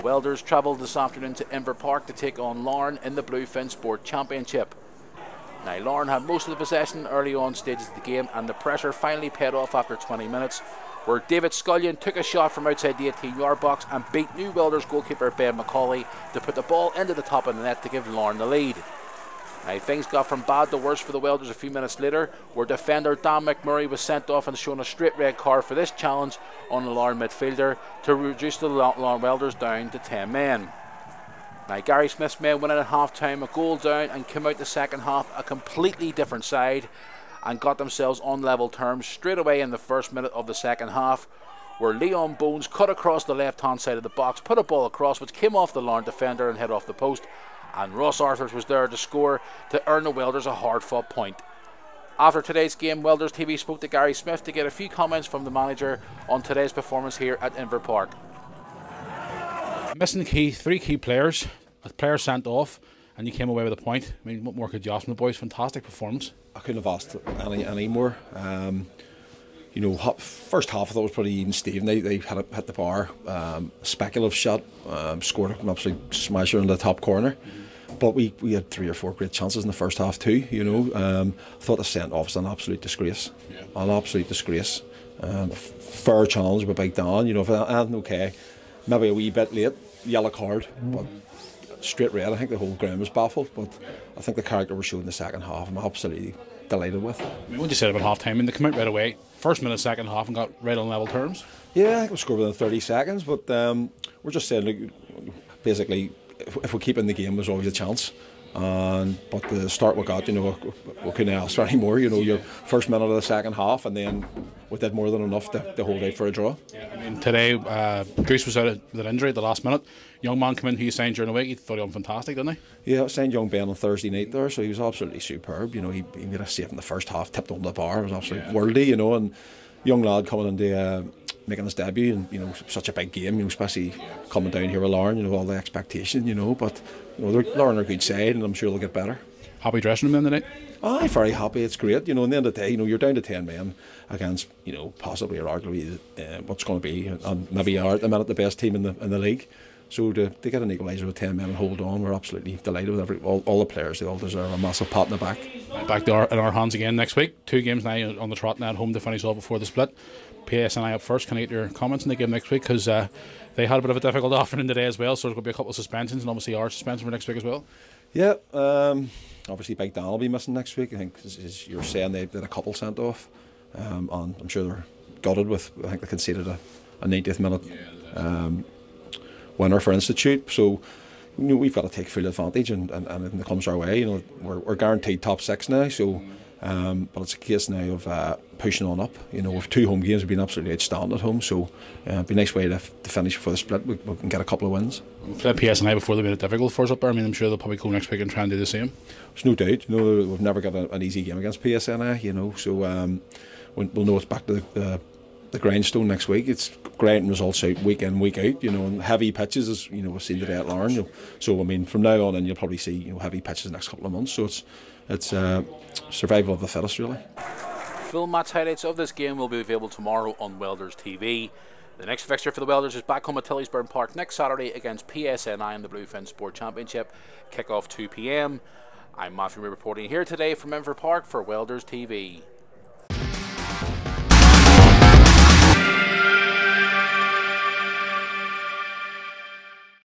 Welders travelled this afternoon to Inver Park to take on Larne in the Bluefin Sport Championship. Now, Larne had most of the possession early on stages of the game, and the pressure finally paid off after 20 minutes, where David Scullion took a shot from outside the 18-yard box and beat new Welders goalkeeper Ben McCauley to put the ball into the top of the net to give Larne the lead. Now, things got from bad to worse for the Welders a few minutes later, where defender Dan McMurray was sent off and shown a straight red card for this challenge on the Larne midfielder to reduce the Larne Welders down to 10 men. Now, Gary Smith's men went in at half-time a goal down and came out the second half a completely different side and got themselves on level terms straight away in the first minute of the second half, where Leon Bones cut across the left-hand side of the box, put a ball across which came off the Larne defender and hit off the post, and Ross Arthurs was there to score to earn the Welders a hard-fought point. After today's game, Welders TV spoke to Gary Smith to get a few comments from the manager on today's performance here at Inver Park. Missing three key players, a player sent off, and you came away with a point. I mean, what more could you ask from the boys? Fantastic performance. I couldn't have asked any more. You know, first half I thought was pretty even Steven. They had hit the bar, speculative shot, scored an absolute smasher in the top corner. But we had 3 or 4 great chances in the first half too. You know, I thought the sent off was an absolute disgrace, an absolute disgrace. Fair challenge by Big Dan. You know, if anything okay, maybe a wee bit late, yellow card, but straight red. I think the whole ground was baffled. But I think the character was shown in the second half. I'm absolutely delighted with. I mean, what you said about half time, I mean, they came out right away, first minute, second half, and got right on level terms. Yeah, I think we scored within 30 seconds, but we're just saying, look, basically, if we keep in the game, there's always a chance. But the start we got, you know, we couldn't ask for any more. You know, your first minute of the second half, and then we did more than enough to hold out for a draw. Yeah, I mean, today, Goose was out with an injury at the last minute. Young man came in who you signed during the week. He thought he was fantastic, didn't he? Yeah, I signed young Ben on Thursday night there, so he was absolutely superb. You know, he made a save in the first half, tipped on the bar. It was absolutely worldly, you know, and young lad coming into making his debut, and you know, such a big game, you know, especially coming down here with Larne, you know, all the expectation, you know, but you know, Larne are a good side, and I'm sure they'll get better. Happy dressing room then today? I'm very happy. It's great. You know, in the end of the day, you know, you're down to 10 men against, you know, possibly or arguably what's going to be, and maybe are at the minute the best team in the league. So to get an equaliser with 10 men and hold on, we're absolutely delighted with all the players. They all deserve a massive pat in the back. Back in our hands again next week. 2 games now on the trot now at home to finish off before the split. PSNI up first. Can I get your comments on the game next week? Because they had a bit of a difficult afternoon today as well, so there's going to be a couple of suspensions, and obviously our suspension for next week as well. Yeah, obviously Big Dan will be missing next week. I think, as you're saying, they had a couple sent off, and I'm sure they're gutted with, I think they conceded a 90th minute winner for Institute. So you know, we've got to take full advantage, and it comes our way. You know, we're guaranteed top 6 now, so but it's a case now of pushing on up. You know, with 2 home games, we've been absolutely outstanding at home, so it'd be a nice way to finish before the split. We can get a couple of wins. Played PSNI before they made it difficult for us up there. I mean, I'm sure they'll probably go next week and try and do the same. There's no doubt. You know, we've never got an easy game against PSNI. You know, so we'll know it's back to the grindstone next week. It's grinding results out week in, week out, you know, and heavy pitches, as you know, we've seen today at Larne. You know, so I mean, from now on, and you'll probably see, you know, heavy pitches the next couple of months. So it's survival of the fittest, really. Full match highlights of this game will be available tomorrow on Welders TV. The next fixture for the Welders is back home at Tillysburn Park next Saturday against PSNI in the Bluefin Sport Championship. Kick off 2 p.m. I'm Matthew reporting here today from Inver Park for Welders TV.